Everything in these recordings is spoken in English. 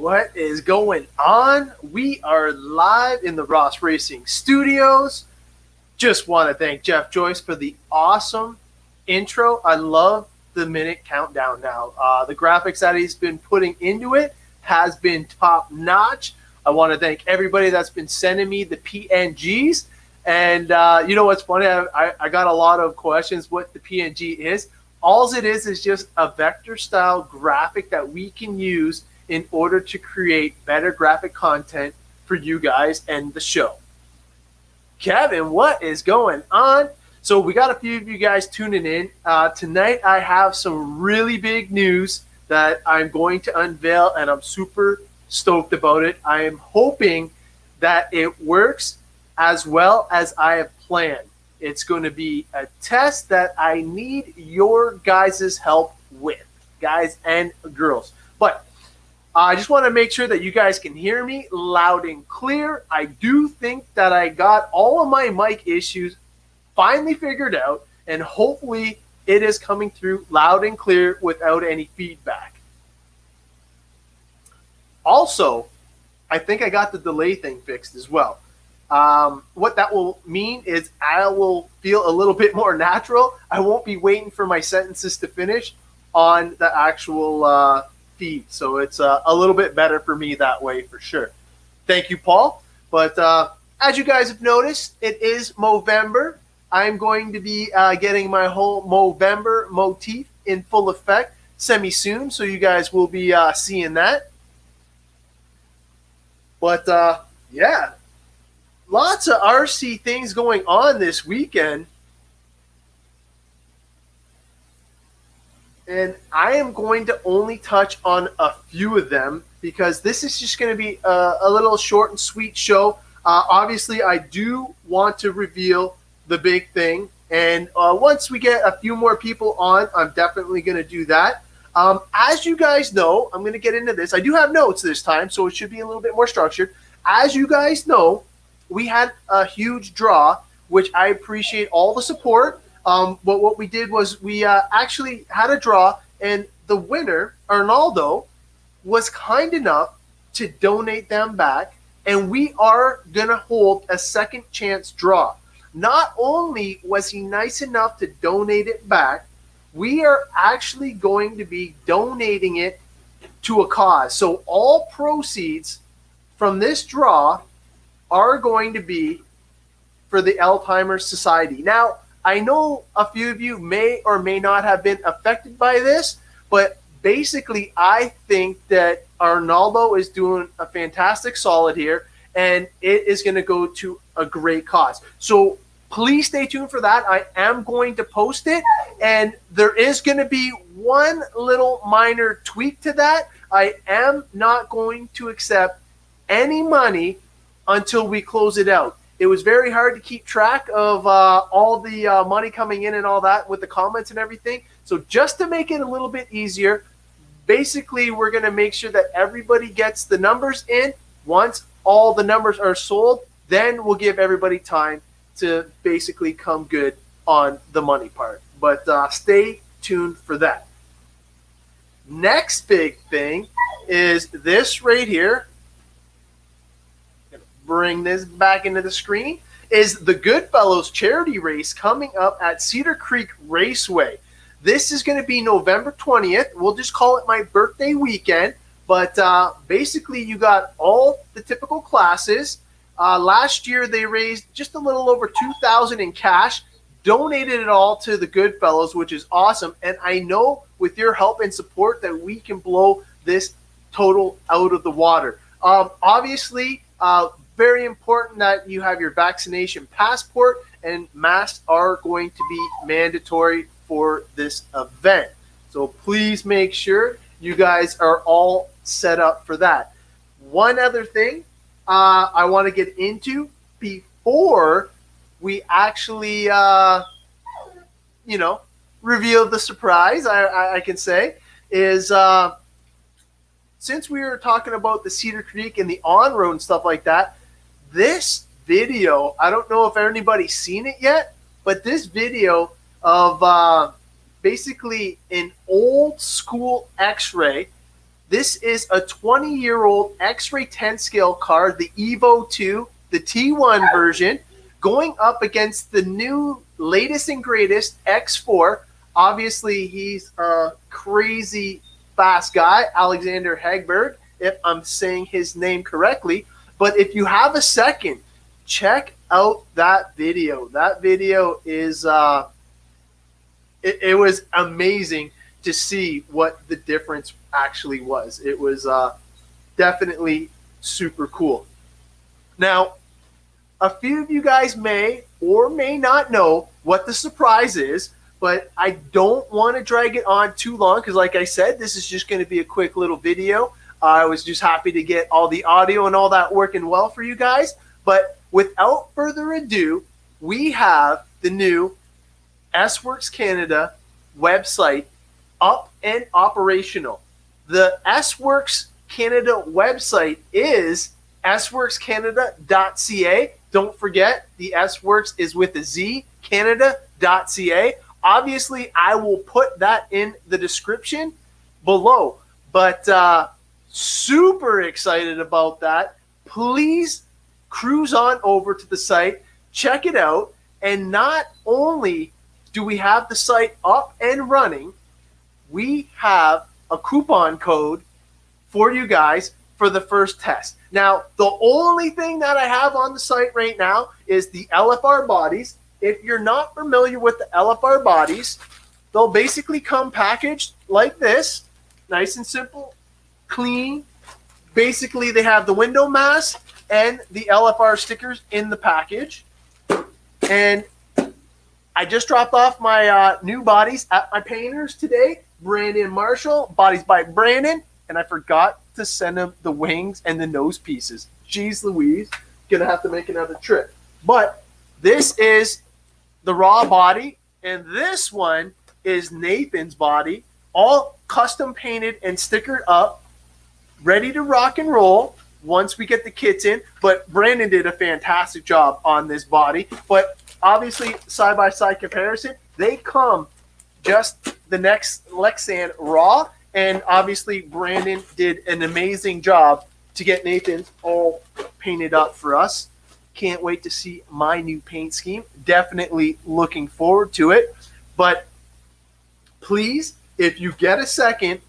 What is going on? We are live in the Ross Racing Studios. Just want to thank Jeff Joyce for the awesome intro. I love the minute countdown now. The graphics that he's been putting into it has been top notch. I want to thank everybody that's been sending me the PNGs. And you know what's funny? I got a lot of questions what the PNG is. All it is just a vector style graphic that we can use in order to create better graphic content for you guys and the show. Kevin, what is going on? So we got a few of you guys tuning in. Tonight I have some really big news that I'm going to unveil, and I'm super stoked about it. I am hoping that it works as well as I have planned. It's going to be a test that I need your guys' help with, guys and girls. But I just want to make sure that you guys can hear me loud and clear. I do think that I got all of my mic issues finally figured out, and hopefully it is coming through loud and clear without any feedback. Also, I think I got the delay thing fixed as well. What that will mean is I will feel a little bit more natural. I won't be waiting for my sentences to finish on the actual feed. So it's a little bit better for me that way for sure. Thank you, Paul. But as you guys have noticed, it is Movember. I'm going to be getting my whole Movember motif in full effect semi-soon. So you guys will be seeing that. But yeah. Lots of RC things going on this weekend. And I am going to only touch on a few of them because this is just going to be a little short and sweet show. Obviously, I do want to reveal the big thing. And once we get a few more people on, I'm definitely going to do that. As you guys know, I'm going to get into this. I do have notes this time, so it should be a little bit more structured. As you guys know, we had a huge draw, which I appreciate all the support. But what we did was we actually had a draw, and the winner, Arnaldo, was kind enough to donate them back, and we are going to hold a second chance draw. Not only was he nice enough to donate it back, we are actually going to be donating it to a cause. So all proceeds from this draw are going to be for the Alzheimer's Society. Now, I know a few of you may or may not have been affected by this, but basically I think that Arnaldo is doing a fantastic solid here, and it is going to go to a great cause. So please stay tuned for that. I am going to post it, and there is going to be one little minor tweak to that. I am not going to accept any money until we close it out. It was very hard to keep track of all the money coming in and all that with the comments and everything. So just to make it a little bit easier, basically we're going to make sure that everybody gets the numbers in. Once all the numbers are sold, then we'll give everybody time to basically come good on the money part. But stay tuned for that. Next big thing is this right here. Bring this back into the screen, is the Goodfellows charity race coming up at Cedar Creek Raceway. This is going to be November 20th. We'll just call it my birthday weekend. But basically, you got all the typical classes. Last year, they raised just a little over $2,000 in cash, donated it all to the Goodfellows, which is awesome. And I know with your help and support that we can blow this total out of the water. Obviously, very important that you have your vaccination passport, and masks are going to be mandatory for this event. So please make sure you guys are all set up for that. One other thing I want to get into before we actually, reveal the surprise, I can say, is since we were talking about the Cedar Creek and the on-road and stuff like that, this video, I don't know if anybody's seen it yet, but this video of basically an old school X-ray This is a 20-year-old X-Ray 10 scale card, the Evo 2, the T1 version, going up against the new latest and greatest X4. Obviously, he's a crazy fast guy, Alexander Hagberg, if I'm saying his name correctly. But if you have a second, check out that video. That video is it was amazing to see what the difference actually was. It was definitely super cool. Now, a few of you guys may or may not know what the surprise is, but I don't want to drag it on too long because, like I said, this is just going to be a quick little video. I was just happy to get all the audio and all that working well for you guys. But without further ado, we have the new S-Works Canada website up and operational. The S-Works Canada website is sworkscanada.ca. Don't forget, the S-Works is with a Z, canada.ca. Obviously, I will put that in the description below. But super excited about that. Please cruise on over to the site, check it out. And not only do we have the site up and running, we have a coupon code for you guys for the first test. Now, the only thing that I have on the site right now is the LFR bodies. If you're not familiar with the LFR bodies, they'll basically come packaged like this, nice and simple, clean. Basically, they have the window mask and the LFR stickers in the package. And I just dropped off my new bodies at my painters today, Brandon Marshall, Bodies by Brandon, and I forgot to send him the wings and the nose pieces. Jeez Louise, gonna have to make another trip. But this is the raw body, and this one is Nathan's body, all custom painted and stickered up, ready to rock and roll once we get the kits in. But Brandon did a fantastic job on this body. But obviously, side-by-side comparison, they come just the next Lexan raw. And obviously, Brandon did an amazing job to get Nathan's all painted up for us. Can't wait to see my new paint scheme. Definitely looking forward to it. But please, if you get a second,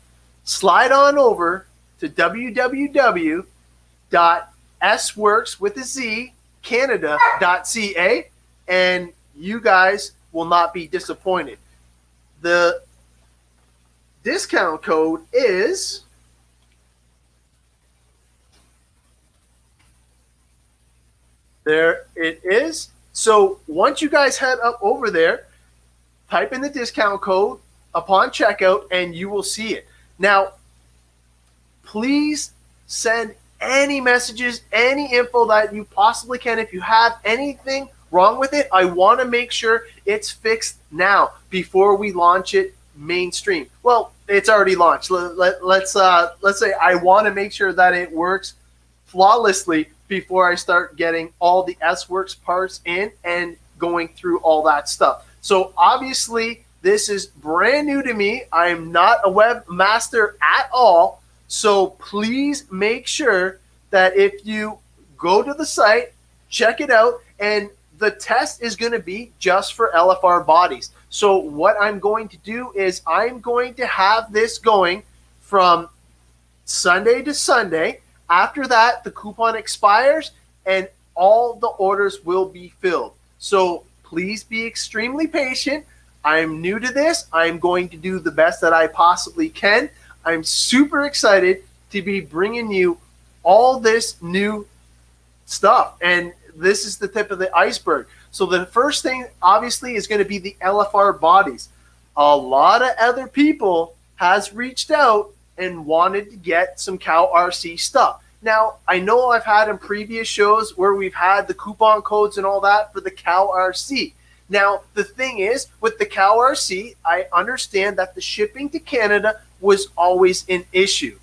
slide on over to www.sworks.canada.ca, and you guys will not be disappointed. The discount code is there. It is. So once you guys head up over there, type in the discount code upon checkout and you will see it. Now, please send any messages, any info that you possibly can. If you have anything wrong with it, I want to make sure it's fixed now before we launch it mainstream. Well, it's already launched. Let's say I want to make sure that it works flawlessly before I start getting all the S-Works parts in and going through all that stuff. So obviously, this is brand new to me. I am not a webmaster at all. So please make sure that if you go to the site, check it out, and the test is going to be just for LFR bodies. So what I'm going to do is I'm going to have this going from Sunday to Sunday. After that, the coupon expires and all the orders will be filled. So please be extremely patient. I'm new to this. I'm going to do the best that I possibly can. I'm super excited to be bringing you all this new stuff. And this is the tip of the iceberg. So the first thing, obviously, is going to be the LFR bodies. A lot of other people has reached out and wanted to get some Cal RC stuff. Now, I know I've had in previous shows where we've had the coupon codes and all that for the Cal RC. Now, the thing is, with the Cal RC, I understand that the shipping to Canada was always an issue.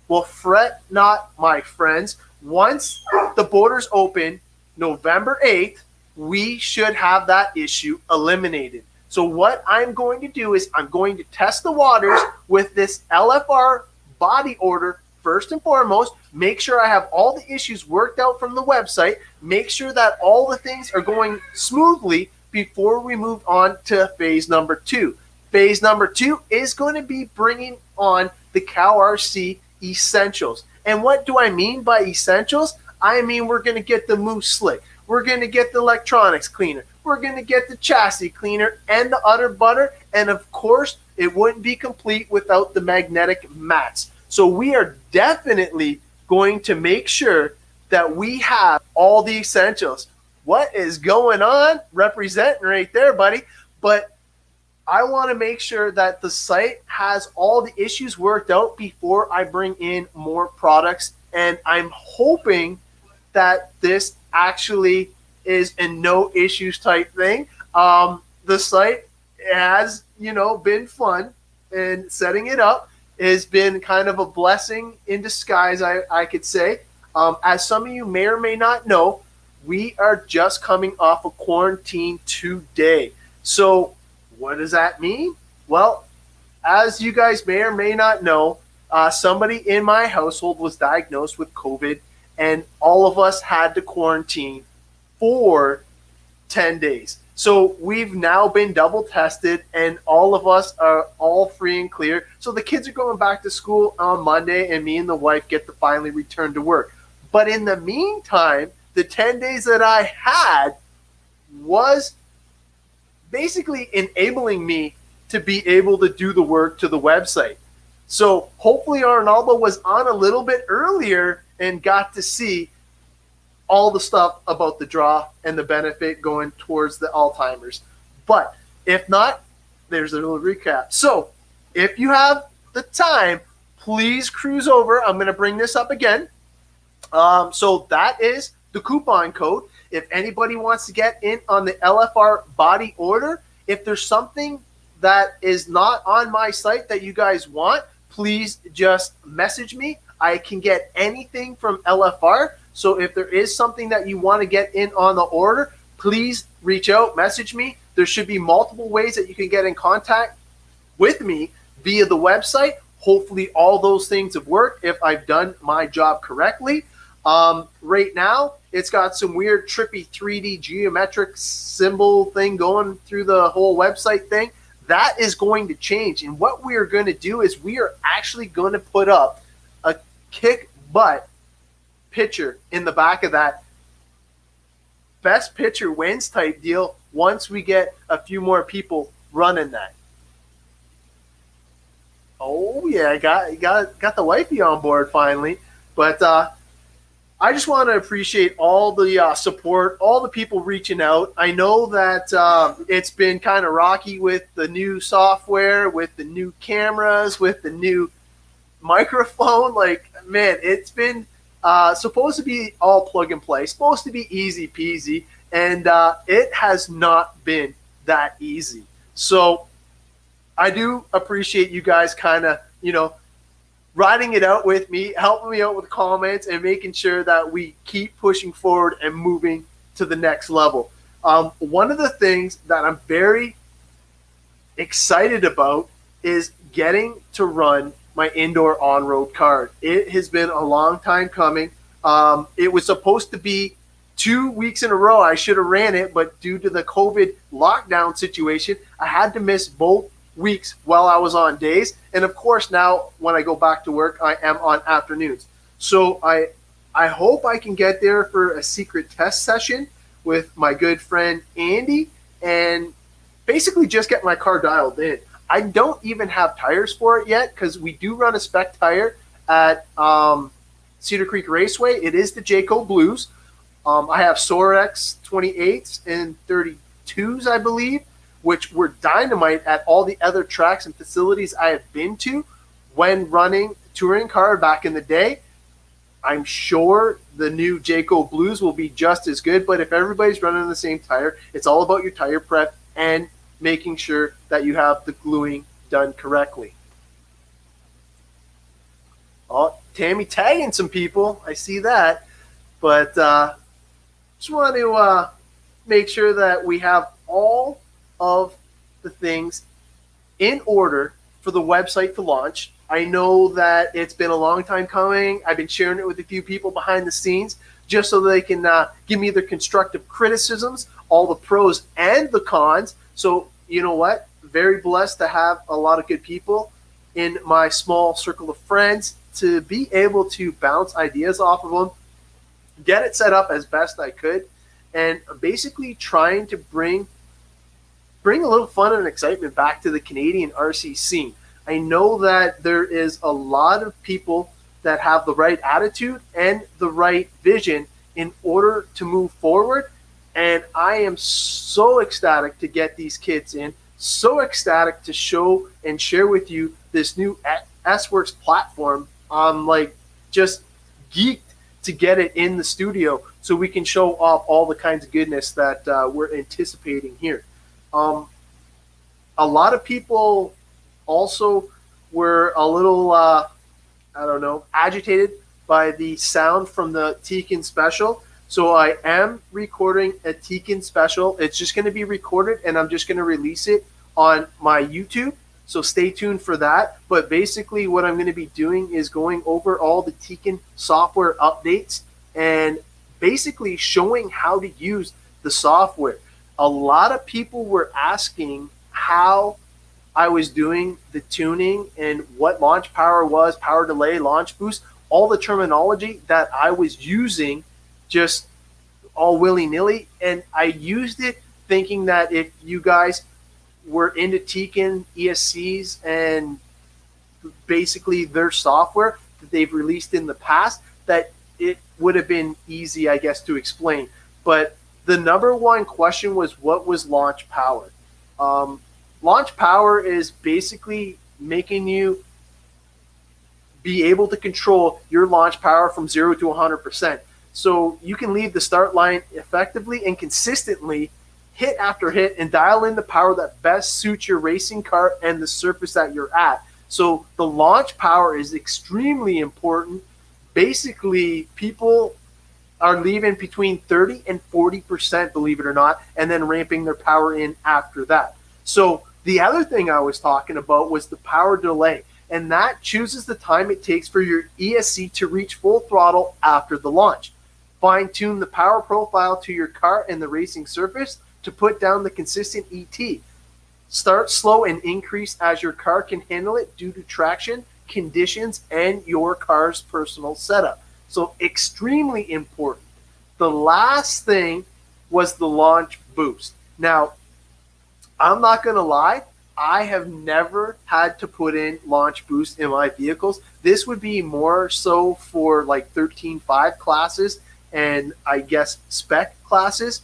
Well, fret not, my friends. Once the borders open, November 8th, we should have that issue eliminated. So what I'm going to do is I'm going to test the waters with this LFR body order first and foremost, make sure I have all the issues worked out from the website, make sure that all the things are going smoothly before we move on to phase number 2. Phase number 2 is going to be bringing on the CowRC Essentials. And what do I mean by essentials? I mean we're going to get the Moose Slick, we're going to get the electronics cleaner, we're going to get the chassis cleaner and the Utter Butter, and of course it wouldn't be complete without the magnetic mats. So we are definitely going to make sure that we have all the essentials. What is going on? Representing right there, buddy. But I want to make sure that the site has all the issues worked out before I bring in more products. And I'm hoping that this actually is a no issues type thing. The site has, been fun, and setting it up has been kind of a blessing in disguise, I could say. As some of you may or may not know, we are just coming off of quarantine today. So what does that mean? Well, as you guys may or may not know, somebody in my household was diagnosed with COVID, and all of us had to quarantine for 10 days. So we've now been double tested, and all of us are all free and clear. So the kids are going back to school on Monday, and me and the wife get to finally return to work. But in the meantime, the 10 days that I had was basically enabling me to be able to do the work to the website. So hopefully Arnaldo was on a little bit earlier and got to see all the stuff about the draw and the benefit going towards the Alzheimer's. But if not, there's a little recap. So if you have the time, please cruise over. I'm going to bring this up again. So that is the coupon code. If anybody wants to get in on the LFR body order, if there's something that is not on my site that you guys want, please just message me. I can get anything from LFR. So if there is something that you want to get in on the order, please reach out, message me. There should be multiple ways that you can get in contact with me via the website. Hopefully all those things have worked if I've done my job correctly. Right now, it's got some weird trippy 3D geometric symbol thing going through the whole website thing. That is going to change. And what we are going to do is we are actually going to put up a kick butt picture in the back of that. Best picture wins type deal once we get a few more people running that. Oh yeah, I got the wifey on board finally. But I just want to appreciate all the support, all the people reaching out. I know that it's been kind of rocky with the new software, with the new cameras, with the new microphone. Like, man, it's been supposed to be all plug and play, supposed to be easy peasy, and it has not been that easy. So I do appreciate you guys kind of, riding it out with me, helping me out with comments, and making sure that we keep pushing forward and moving to the next level. One of the things that I'm very excited about is getting to run my indoor on-road card. It has been a long time coming. It was supposed to be 2 weeks in a row. I should have ran it, but due to the COVID lockdown situation, I had to miss both weeks while I was on days. And of course, now when I go back to work, I am on afternoons. So I hope I can get there for a secret test session with my good friend Andy and basically just get my car dialed in. I don't even have tires for it yet because we do run a spec tire at Cedar Creek Raceway. It is the Jayco Blues. I have Sorex 28s and 32s, I believe, which were dynamite at all the other tracks and facilities I have been to when running touring car back in the day. I'm sure the new Jayco Blues will be just as good, but if everybody's running the same tire, it's all about your tire prep and making sure that you have the gluing done correctly. Oh, Tammy tagging some people. I see that. But just want to make sure that we have all of the things in order for the website to launch. I know that it's been a long time coming. I've been sharing it with a few people behind the scenes just so they can give me their constructive criticisms, all the pros and the cons. So, you know what? Very blessed to have a lot of good people in my small circle of friends to be able to bounce ideas off of them, get it set up as best I could, and basically trying to bring a little fun and excitement back to the Canadian RC scene. I know that there is a lot of people that have the right attitude and the right vision in order to move forward, and I am so ecstatic to get these kids in, so ecstatic to show and share with you this new S-Works platform. I'm like just geeked to get it in the studio so we can show off all the kinds of goodness that we're anticipating here. A lot of people also were a little, agitated by the sound from the Tekin Special. So I am recording a Tekin Special. It's just going to be recorded, and I'm just going to release it on my YouTube. So stay tuned for that. But basically what I'm going to be doing is going over all the Tekin software updates and basically showing how to use the software. A lot of people were asking how I was doing the tuning and what launch power was, power delay, launch boost, all the terminology that I was using just all willy-nilly. And I used it thinking that if you guys were into Tekin ESCs and basically their software that they've released in the past, that it would have been easy, I guess, to explain. But the number one question was, what was launch power? Launch power is basically making you be able to control your launch power from 0 to 100%. So you can leave the start line effectively and consistently, hit after hit, and dial in the power that best suits your racing car and the surface that you're at. So the launch power is extremely important. Basically, people are leaving between 30 and 40%, believe it or not, and then ramping their power in after that. So the other thing I was talking about was the power delay, and that chooses the time it takes for your ESC to reach full throttle after the launch. Fine-tune the power profile to your car and the racing surface to put down the consistent ET. Start slow and increase as your car can handle it due to traction, conditions, and your car's personal setup. So extremely important. The last thing was the launch boost. Now, I'm not going to lie, I have never had to put in launch boost in my vehicles. This would be more so for like 13.5 classes and I guess spec classes.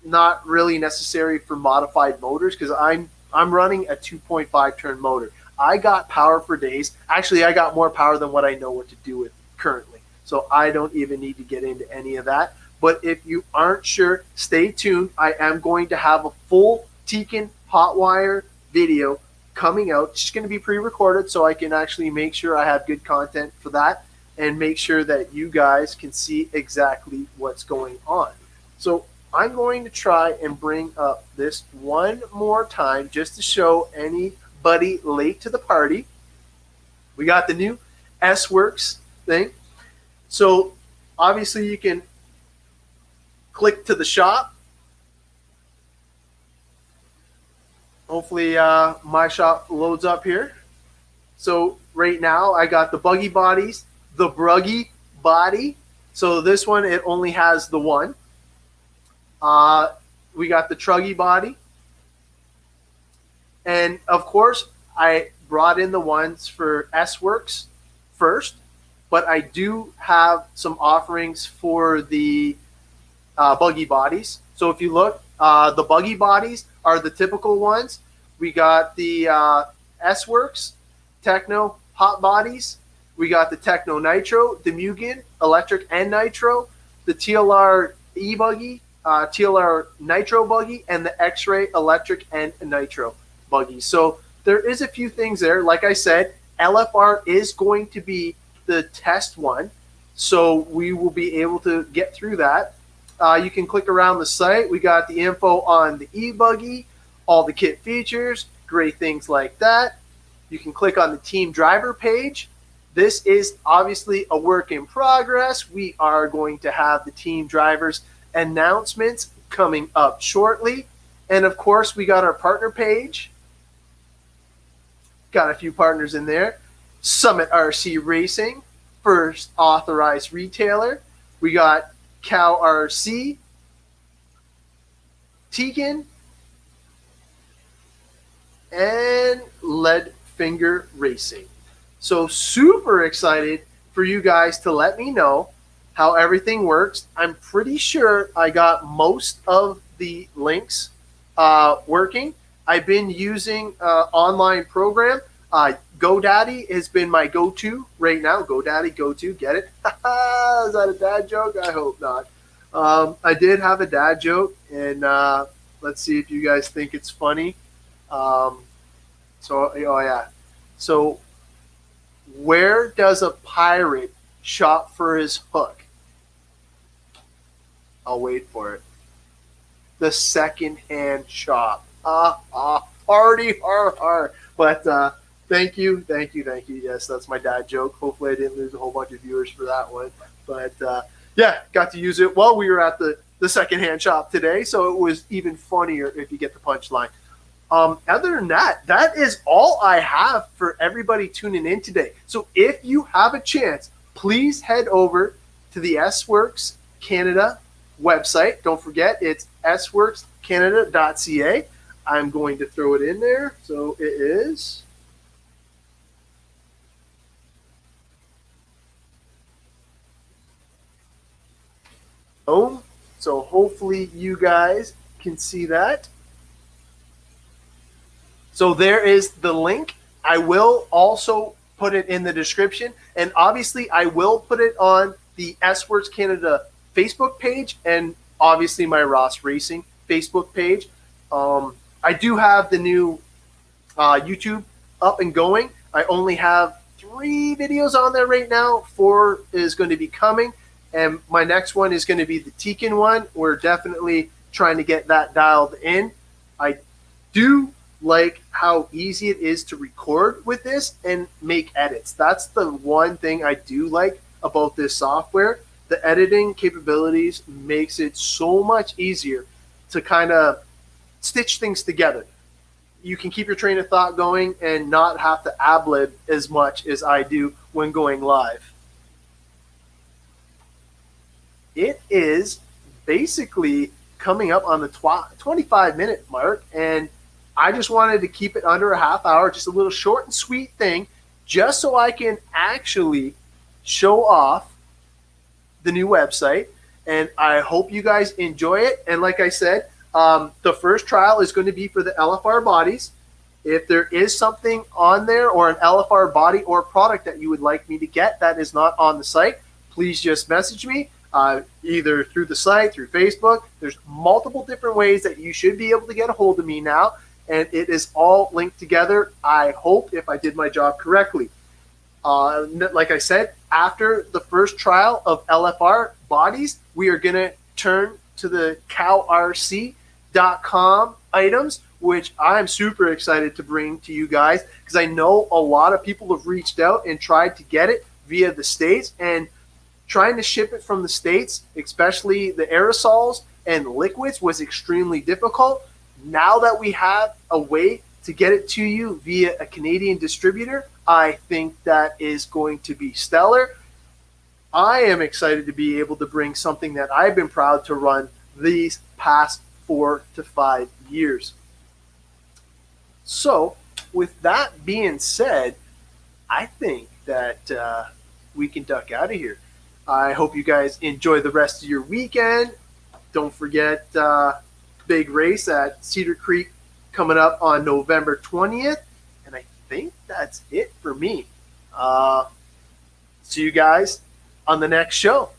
Not really necessary for modified motors because I'm running a 2.5 turn motor. I got power for days. Actually, I got more power than what I know what to do with currently. So I don't even need to get into any of that. But if you aren't sure, stay tuned. I am going to have a full Tekin Hotwire video coming out. It's going to be pre-recorded so I can actually make sure I have good content for that and make sure that you guys can see exactly what's going on. So I'm going to try and bring up this one more time just to show anybody late to the party. We got the new S-Works thing. So obviously you can click to the shop. Hopefully my shop loads up here. So right now I got the buggy bodies, the bruggy body. So this one, it only has the one. We got the truggy body. And of course, I brought in the ones for S-Works first, but I do have some offerings for the buggy bodies. So if you look, the buggy bodies are the typical ones. We got the S-Works Tekno hot bodies. We got the Tekno Nitro, the Mugen electric and nitro, the TLR e-buggy, TLR nitro buggy, and the X-Ray electric and nitro buggy. So there is a few things there. Like I said, LFR is going to be the test one, so we will be able to get through that. You can click around the site. We got the info on the e-buggy, all the kit features, great things like that. You can click on the team driver page. This is obviously a work in progress. We are going to have the team drivers announcements coming up shortly. And of course, we got our partner page. Got a few partners in there. Summit RC Racing, first authorized retailer. We got Cow RC, Tegan, and Leadfinger Racing. So super excited for you guys to let me know how everything works. I'm pretty sure I got most of the links working. I've been using online program. GoDaddy has been my go-to right now. GoDaddy, go-to, get it? Is that a dad joke? I hope not. I did have a dad joke, and let's see if you guys think it's funny. So where does a pirate shop for his hook? I'll wait for it. The second-hand shop. Party hard. But thank you. Yes, that's my dad joke. Hopefully I didn't lose a whole bunch of viewers for that one. But yeah, got to use it while we were at the second-hand shop today, so it was even funnier if you get the punchline. Other than that, that is all I have for everybody tuning in today. So if you have a chance, please head over to the S-Works Canada website. Don't forget, it's sworkscanada.ca. I'm going to throw it in there. So it is so hopefully you guys can see that. So there is the link. I will also put it in the description. And obviously, I will put it on the S-Works Canada Facebook page and obviously my Ross Racing Facebook page. I do have the new YouTube up and going. I only have 3 videos on there right now. 4 is going to be coming. And my next one is going to be the Tekin one. We're definitely trying to get that dialed in. I do like how easy it is to record with this and make edits. That's the one thing I do like about this software. The editing capabilities makes it so much easier to kind of stitch things together. You can keep your train of thought going and not have to ad-lib as much as I do when going live. It is basically coming up on the 25-minute mark, and I just wanted to keep it under a half hour, just a little short and sweet thing, just so I can actually show off the new website. And I hope you guys enjoy it. And like I said, the first trial is going to be for the LFR bodies. If there is something on there or an LFR body or product that you would like me to get that is not on the site, please just message me. Either through the site, through Facebook. There's multiple different ways that you should be able to get a hold of me now, and it is all linked together. I hope if I did my job correctly. Like I said, after the first trial of LFR bodies, we are going to turn to the cowrc.com items, which I'm super excited to bring to you guys because I know a lot of people have reached out and tried to get it via the States, and trying to ship it from the States, especially the aerosols and liquids, was extremely difficult. Now that we have a way to get it to you via a Canadian distributor, I think that is going to be stellar. I am excited to be able to bring something that I've been proud to run these past 4 to 5 years. So with that being said, I think that we can duck out of here. I hope you guys enjoy the rest of your weekend. Don't forget big race at Cedar Creek coming up on November 20th. And I think that's it for me. See you guys on the next show.